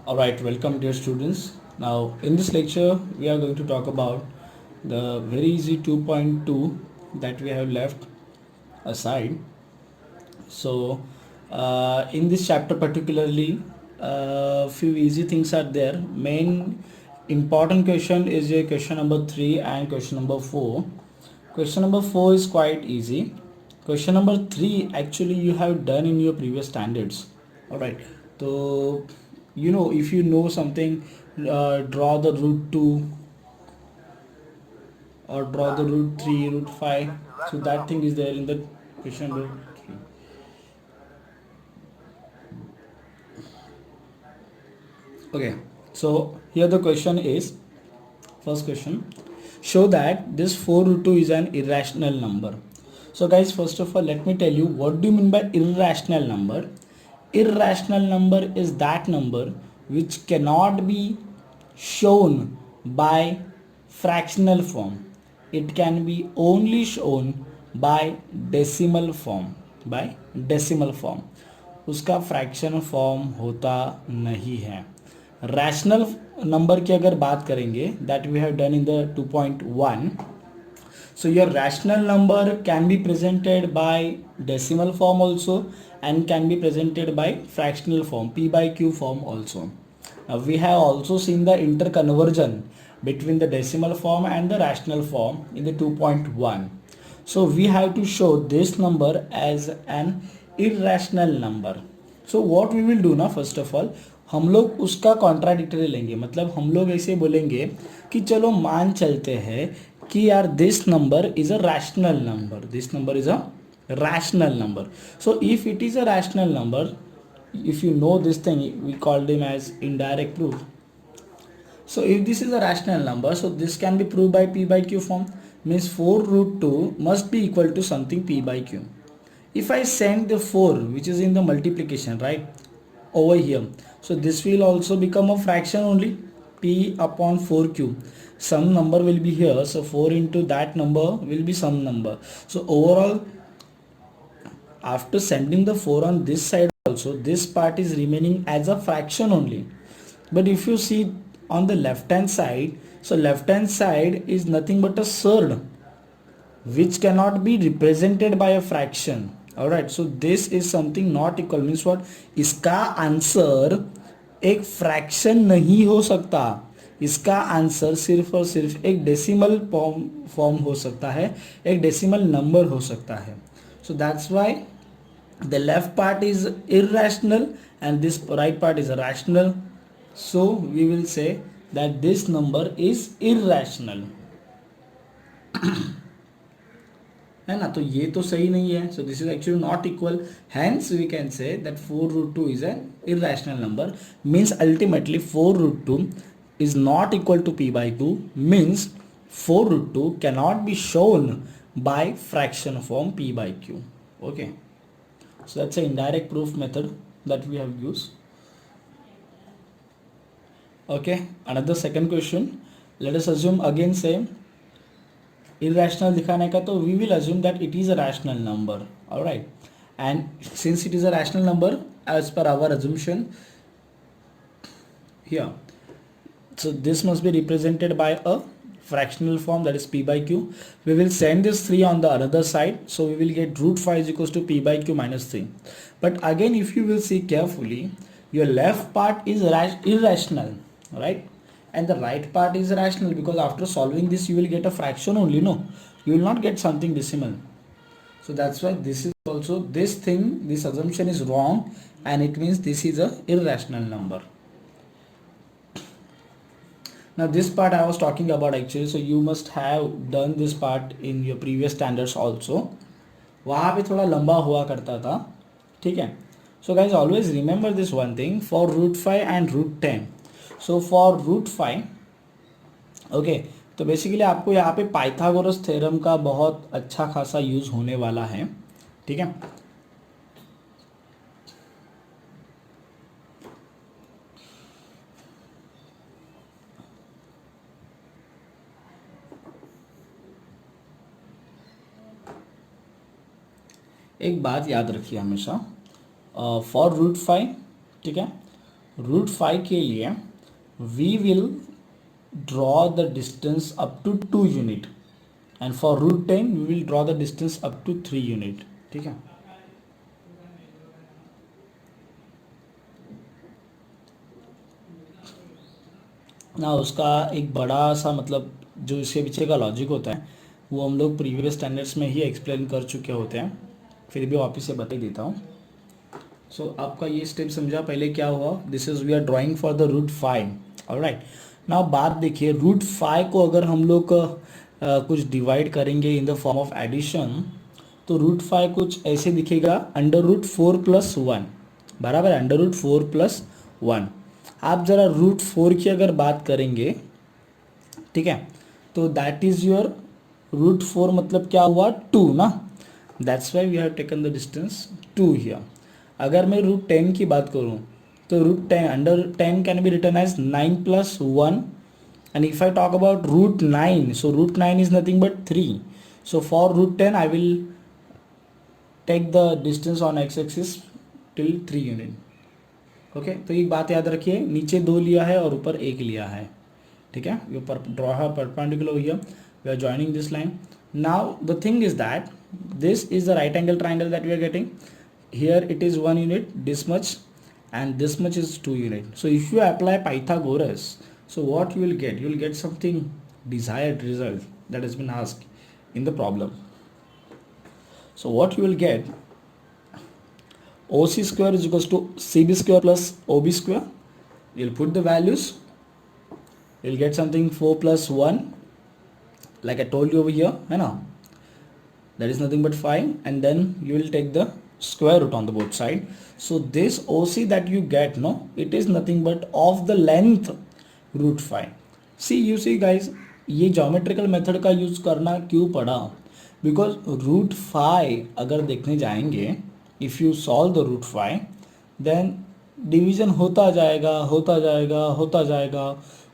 Alright, welcome dear students. Now in this lecture we are going to talk about the very easy 2.2 that we have left aside. So in this chapter particularly few easy things are there. Main important question is a question number 3 and question number 4. Question number 4 is quite easy. Question number 3 actually you have done in your previous standards. Alright, so if you know something, draw the root 2 or draw the root 3, root 5. So that thing is there in the question number 3. Okay, so here the question is, first question, show that this 4 root 2 is an irrational number. So guys, first of all let me tell you what do you mean by irrational number. Irrational number is that number which cannot be shown by fractional form. It can be only shown by decimal form. By decimal form, उसका fraction form होता नहीं है. Rational number की अगर बात करेंगे that we have done in the 2.1. So your rational number can be presented by decimal form also and can be presented by fractional form, p by q form also. Now we have also seen the interconversion between the decimal form and the rational form in the 2.1. So we have to show this number as an irrational number. So what we will do ना, first of all हम लोग उसका contradictory लेंगे. मतलब हम लोग ऐसे बोलेंगे कि चलो मान चलते हैं कि यार this number is a rational number, this number is a rational number. So if it is a rational number, if you know this thing, we call them as indirect proof. So if this is a rational number, so this can be proved by p by q form. Means 4 root 2 must be equal to something p by q. If I send the 4 which is in the multiplication right over here, so this will also become a fraction only, p upon 4q. Some number will be here, so 4 into that number will be some number. So overall, after sending the 4 on this side also, this part is remaining as a fraction only. But if you see on the left hand side, so left hand side is nothing but a surd which cannot be represented by a fraction. Alright, so this is something not equal. Means what? इसका answer एक fraction नहीं हो सकता. इसका answer सिर्फ और सिर्फ एक डेसिमल फॉर्म हो सकता है, एक डेसिमल नंबर हो सकता है. So that's why the left part is irrational and this right part is rational. So we will say that this number is irrational. है ना, तो ये तो सही नहीं है. So this is actually not equal. Hence we can say that 4 root 2 is an irrational number. Means ultimately 4 root 2 is not equal to p by q. Means 4 root 2 cannot be shown by fraction form p by q. Okay. So that's an indirect proof method that we have used. Okay, another second question. Let us assume again same irrational दिखाने का, तो we will assume that it is a rational number. Alright, and since it is a rational number as per our assumption here, so this must be represented by a fractional form, that is p by q. We will send this 3 on the other side, so we will get root 5 is equals to p by q minus 3. But again if you will see carefully, your left part is irrational, right, and the right part is rational, because after solving this you will get a fraction only, no, you will not get something decimal. So that's why this is also, this thing, this assumption is wrong, and it means this is a irrational number. Now this part I was talking about actually, so you must have done this part in your previous standards also. वहाँ पे थोड़ा लंबा हुआ करता था, ठीक है. So guys, always remember this one thing for root 5 and root 10. So for root 5, okay, तो बेसिकली आपको यहाँ पे पाइथागोरस थ्योरम का बहुत अच्छा खासा यूज होने वाला है, ठीक है. एक बात याद रखिए हमेशा, फॉर रूट 5, ठीक है, रूट 5 के लिए we will draw the distance up to 2 unit and for root 10 we will draw the distance up to 3 unit. ठीक है. ना उसका एक बड़ा सा मतलब जो इसके पीछे का लॉजिक होता है वो हम लोग प्रीवियस स्टैंडर्ड्स में ही एक्सप्लेन कर चुके होते हैं, फिर भी वापस से बता ही देता हूँ. सो आपका ये स्टेप समझा पहले क्या हुआ. This is we are drawing for the root 5. All right. Now बात देखिए, रूट 5 को अगर हम लोग कुछ डिवाइड करेंगे in the form of addition तो रूट 5 कुछ ऐसे दिखेगा, अंडर रूट 4 प्लस 1. बराबर है, अंडर रूट 4 प्लस 1. आप ज़रा रूट 4 की अगर बात करेंगे, ठीक है, तो दैट इज़ योर रूट 4 मतलब क्या हुआ 2 ना. That's why we have taken the distance 2 here. अगर मैं रूट 10 की बात करूँ तो root 10 under 10 can be written as 9 plus 1. And if I talk about root 9, so root 9 is nothing but 3. So for root 10, I will take the distance on x-axis till 3 unit. Okay तो एक बात याद रखिए, नीचे 2 लिया है और ऊपर 1 लिया है. ठीक है, ये draw a perpendicular here. We are joining this line. Now the thing is that this is the right angle triangle that we are getting. Here it is 1 unit, this much, and this much is 2 unit. So if you apply Pythagoras, so what you will get? You will get something desired result that has been asked in the problem. So what you will get? OC square is equals to CB square plus OB square. You'll put the values. You'll get something 4 plus 1. Like I told you over here, you know, that is nothing but 5. And then you will take the square root on the both side. So this OC that you get, no, it is nothing but of the length root 5. you see guys, ये geometrical method का use करना क्यों पड़ा? Because root 5 अगर देखने जाएंगे, if you solve the root 5 then division होता जाएगा होता जाएगा होता जाएगा,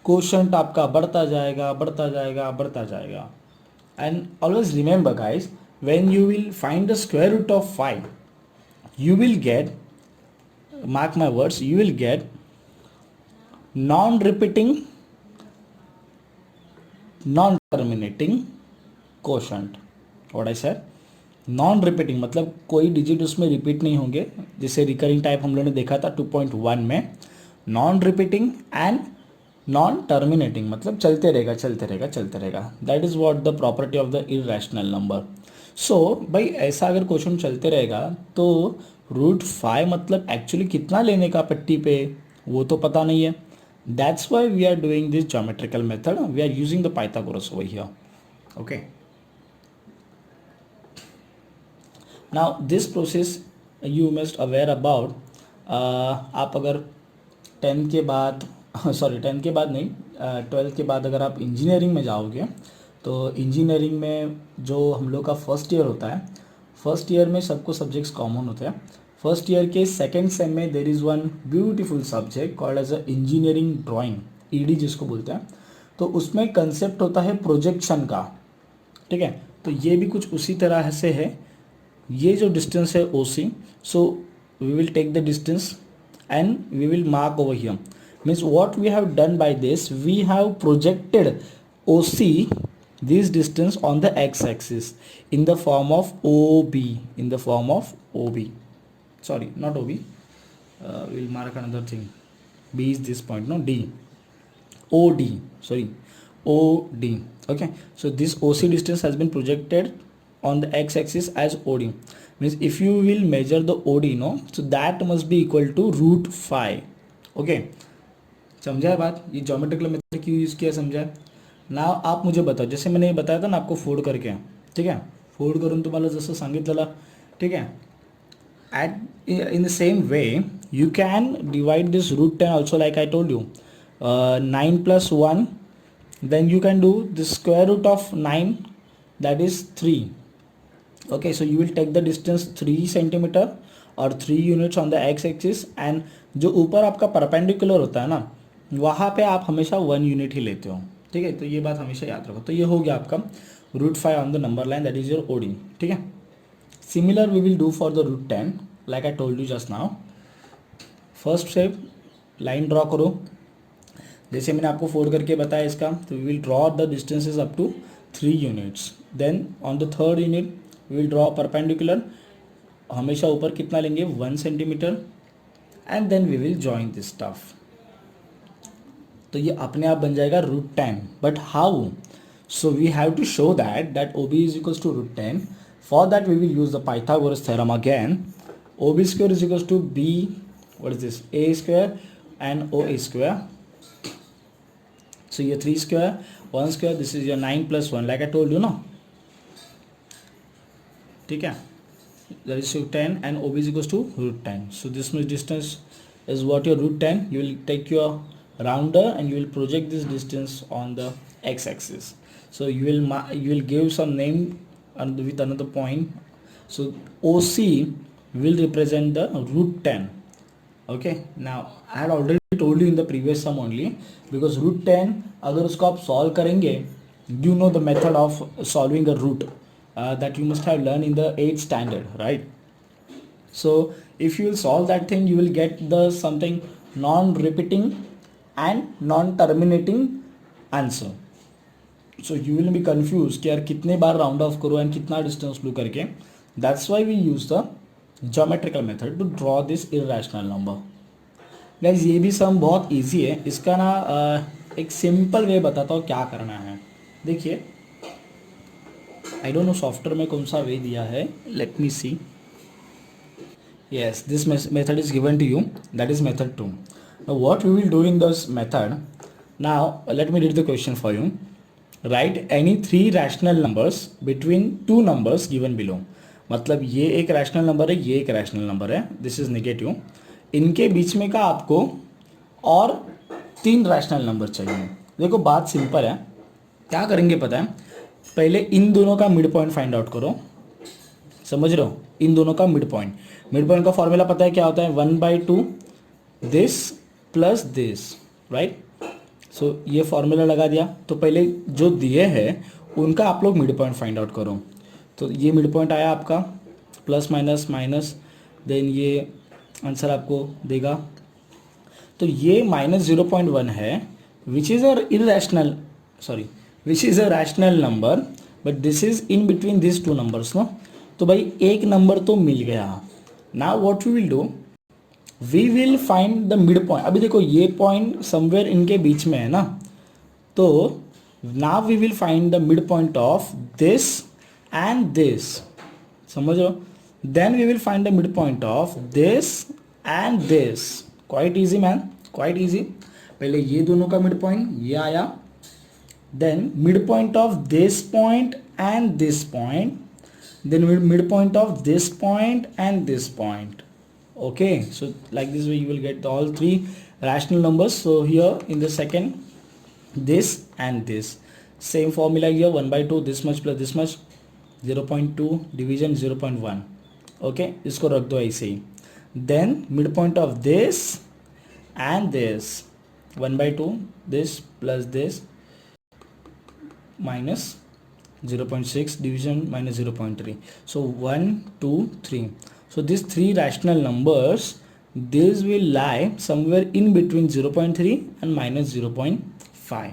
कोशंट आपका बढ़ता जाएगा बढ़ता जाएगा बढ़ता जाएगा. And always remember guys, when you will find the square root of 5 you will get, mark my words, you will get non-repeating non-terminating quotient. what I said, non-repeating मतलब कोई डिजिट उसमें रिपीट नहीं होंगे, जैसे रिकरिंग टाइप हम लोगों ने देखा था 2.1 में. नॉन-रिपीटिंग एंड नॉन-टर्मिनेटिंग मतलब चलते रहेगा चलते रहेगा चलते रहेगा. That is what the property of the irrational number. So भाई ऐसा अगर क्वेश्चन चलते रहेगा तो रूट 5 मतलब एक्चुअली कितना लेने का पट्टी पे वो तो पता नहीं है. That's why we are doing this geometrical method. We are using the Pythagoras over here. Okay. Now this process you must aware about. आप अगर 10 के बाद सॉरी 10 के बाद नहीं 12 के बाद अगर आप इंजीनियरिंग में जाओगे तो इंजीनियरिंग में जो हम लोग का फर्स्ट ईयर होता है, फर्स्ट ईयर में सबको सब्जेक्ट्स कॉमन होते हैं. फर्स्ट ईयर के सेकेंड सेम में there is one beautiful subject called as a engineering drawing, ED जिसको बोलते हैं. तो उसमें कंसेप्ट होता है प्रोजेक्शन का. ठीक है, तो ये भी कुछ उसी तरह से है. ये जो डिस्टेंस है OC, so we will take the distance and we will mark over here. Means what we have done by this, we have projected OC this distance on the x-axis in the form of OB, in the form of OB. Sorry, not OB. We'll mark another thing. B is this point, no, D. OD, sorry, OD. Okay, so this OC distance has been projected on the x-axis as OD. Means if you will measure the OD, no, so that must be equal to root 5. Okay, समझा है बात? ये geometrical method क्यों use किया समझा? ना आप मुझे बताओ, जैसे मैंने ये बताया था ना आपको फोल्ड करके, ठीक आहे, फोल्ड करून तुम्हाला जसं सांगितलेलं, ठीक आहे. At in the same way you can divide this root 10 also, like I told you, 9 plus 1, then you can do the square root of 9, that is 3. Okay, so you will take the distance 3 centimeter और 3 units on the x axis, and जो ऊपर आपका perpendicular होता है ना वहाँ पे आप हमेशा 1 यूनिट ही लेते हो. ठीक है, तो ये बात हमेशा याद रखो. तो ये हो गया आपका root 5 on the number line, that is your OD. ठीक है, similar we will do for the root 10 like I told you just now. First step line draw करो, जैसे मैंने आपको 4 करके बताया इसका, तो we will draw the distances up to 3 units. Then on the third unit we will draw perpendicular, हमेशा ऊपर कितना लेंगे 1 centimetre, and then we will join this stuff. तो ये अपने आप बन जाएगा √10। But how? So we have to show that OB is equals to √10. For that we will use the Pythagoras theorem again. OB square is equals to B, what is this, A square and OA square. So your 3 square 1 square, this is your 9 plus 1, like I told you, no? ठीक है, that is your 10 and OB is equals to √10. So this much distance is what your √10. You will take your rounder and you will project this distance on the x-axis. So you will give some name with another point. So OC will represent the √10. Okay, now I had already told you in the previous sum only, because √10 अगर उसको आप solve करेंगे, you know the method of solving a root that you must have learned in the 8th standard, right? So if you will solve that thing, you will get the something non-repeating and non-terminating answer. So you will be confused कि यार कितने बार round of करो and कितना distance लू करके. That's why we use the geometrical method to draw this irrational number. Guys, ये भी सम बहुत इजी है. इसका ना एक सिंपल वे बताता हूँ क्या करना है. देखिए, आई डोंट नो सॉफ्टवेयर में कौन सा वे दिया है. Let me see. Yes, this method is given to you. That is method 2. Now what we will do in this method, now let me read the question for you. Write any 3 rational numbers between 2 numbers given below. मतलब ये एक rational number है, ये एक rational number है, this is negative. इनके बीच में का आपको और 3 रैशनल नंबर चाहिए. देखो बात सिंपल है, क्या करेंगे पता है, पहले इन दोनों का मिड पॉइंट फाइंड आउट करो. समझ रहे हो, इन दोनों का मिड पॉइंट. मिड पॉइंट का फॉर्मूला पता है क्या होता है, 1/2 दिस प्लस दिस, राइट. सो ये फॉर्मूला लगा दिया. तो पहले जो दिए हैं उनका आप लोग मिड पॉइंट फाइंड आउट करो. तो ये मिड पॉइंट आया आपका प्लस माइनस माइनस, देन ये आंसर आपको देगा. तो ये -0.1 है, which is a irrational, sorry, which is a rational number, but this is in between this 2 numbers, no. तो भाई एक नंबर तो मिल गया. Now what we will do, we will find the mid point. अभी देखो ये पॉइंट समवेयर इनके बीच में है ना, तो now we will find the mid point of this and this. समझो, then we will find the mid point of this and this. Quite easy man, quite easy. पहले ये दोनों का मिड पॉइंट ये आया, then mid point of this point and this point, then midpoint of this point and this point. Okay, so like this way you will get all 3 rational numbers. So here in the second, this and this, same formula here, 1/2 this much plus this much, 0.2 division 0.1. okay, इसको रख दो ऐसे ही. then midpoint of this and this, 1/2 this plus this minus 0.6 division minus 0.3. So 1 2 3. So these 3 rational numbers, these will lie somewhere in between 0.3 and minus 0.5.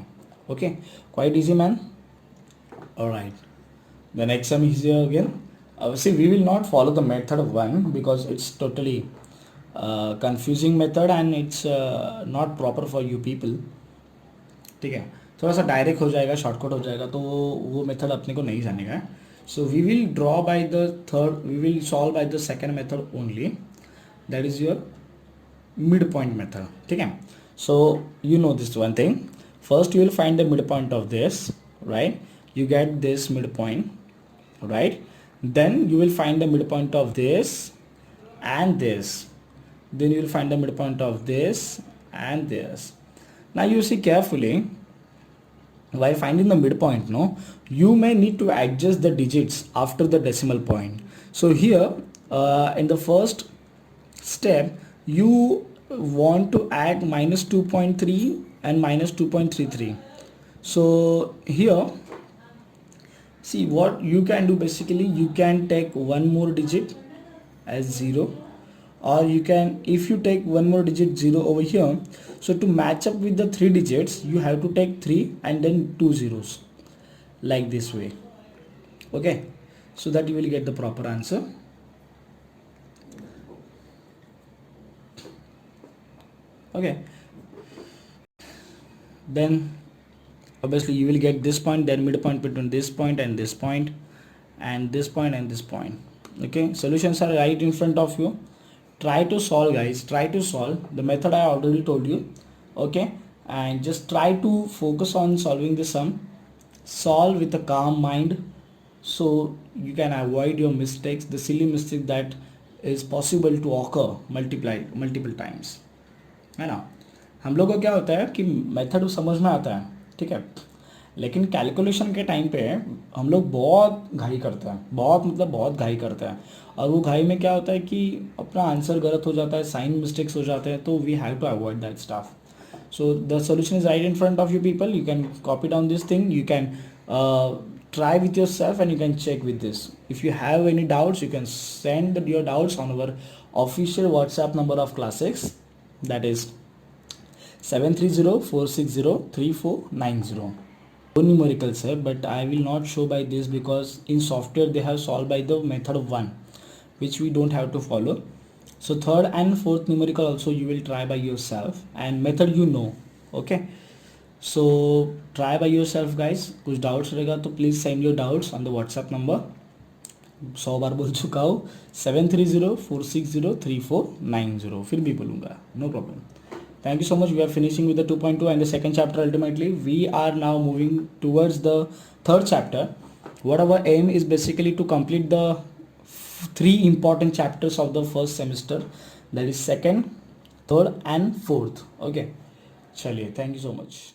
okay, quite easy man. All right, the next sum is here again. See, we will not follow the method 1 because it's totally confusing method and it's not proper for you people. ठीक है, थोड़ा सा direct हो जाएगा, shortcut हो जाएगा, तो वो मेथड अपने को नहीं जाने का है. So we will draw by the third, we will solve by the second method only, that is your mid point method. ठीक है. So you know this one thing, first you will find the mid point of this, right. You get this mid point, right. Then you will find the mid point of this and this, then you will find the mid point of this and this. Now you see carefully, while finding the midpoint, no, you may need to adjust the digits after the decimal point. So here in the first step you want to add -2.3 and -2.33. so here see what you can do. Basically you can take one more digit as 0, or you can, if you take one more digit 0 over here, so to match up with the 3 digits you have to take 3 and then 2 zeros, like this way. Okay, so that you will get the proper answer. Okay, then obviously you will get this point, then midpoint between this point and this point, and this point and this point. Okay, solutions are right in front of you. Try to solve, guys, try to solve. The method I already told you. Okay, and just try to focus on solving the sum. Solve with a calm mind, so you can avoid your mistakes, the silly mistake that is possible to occur multiple times, है ना. हम लोग को क्या होता है कि method समझ में आता है, ठीक है, लेकिन कैलकुलेशन के टाइम पे हम लोग बहुत घाई करते हैं, बहुत मतलब बहुत घाई करते हैं, और वो घाई में क्या होता है कि अपना आंसर गलत हो जाता है, साइन मिस्टेक्स हो जाते हैं, तो we have to avoid that stuff. So the solution is right in front of you, people. You can copy down this thing, you can try with yourself, and you can check with this. If you have any doubts, you can send your doubts on our official WhatsApp number of Class 6, that is 730-460-3490. Numericals है, but I will not show by this because in software they have solved by the method of 1, which we don't have to follow. So third and fourth numerical also you will try by yourself, and method you know. Okay, so try by yourself, guys. कुछ doubts रहेगा तो please send your doubts on the WhatsApp number. 100 बार बोल चुका हूँ, 730-460-3490. फिर भी बोलूँगा, no problem. Thank you so much. We are finishing with the 2.2 and the second chapter. Ultimately we are now moving towards the third chapter. What our aim is basically to complete the 3 important chapters of the first semester, that is second, third and fourth. Okay, chaliye, thank you so much.